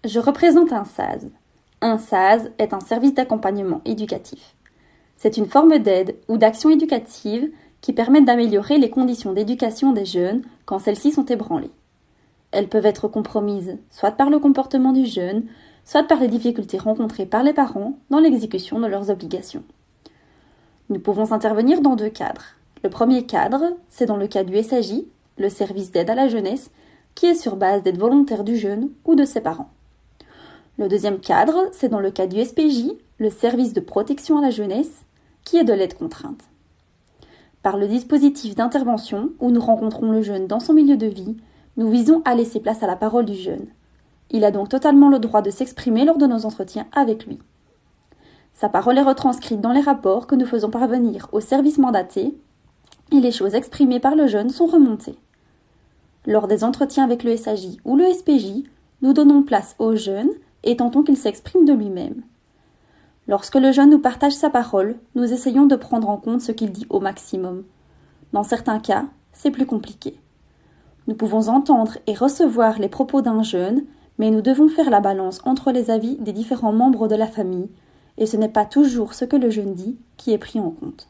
Je représente un SAZ. Un SAZ est un service d'accompagnement éducatif. C'est une forme d'aide ou d'action éducative qui permettent d'améliorer les conditions d'éducation des jeunes quand celles-ci sont ébranlées. Elles peuvent être compromises soit par le comportement du jeune, soit par les difficultés rencontrées par les parents dans l'exécution de leurs obligations. Nous pouvons intervenir dans deux cadres. Le premier cadre, c'est dans le cas du SAJ, le service d'aide à la jeunesse, qui est sur base d'aide volontaire du jeune ou de ses parents. Le deuxième cadre, c'est dans le cas du SPJ, le service de protection à la jeunesse, qui est de l'aide contrainte. Par le dispositif d'intervention où nous rencontrons le jeune dans son milieu de vie, nous visons à laisser place à la parole du jeune. Il a donc totalement le droit de s'exprimer lors de nos entretiens avec lui. Sa parole est retranscrite dans les rapports que nous faisons parvenir au service mandaté et les choses exprimées par le jeune sont remontées. Lors des entretiens avec le SAJ ou le SPJ, nous donnons place au jeune et tentons qu'il s'exprime de lui-même. Lorsque le jeune nous partage sa parole, nous essayons de prendre en compte ce qu'il dit au maximum. Dans certains cas, c'est plus compliqué. Nous pouvons entendre et recevoir les propos d'un jeune, mais nous devons faire la balance entre les avis des différents membres de la famille, et ce n'est pas toujours ce que le jeune dit qui est pris en compte.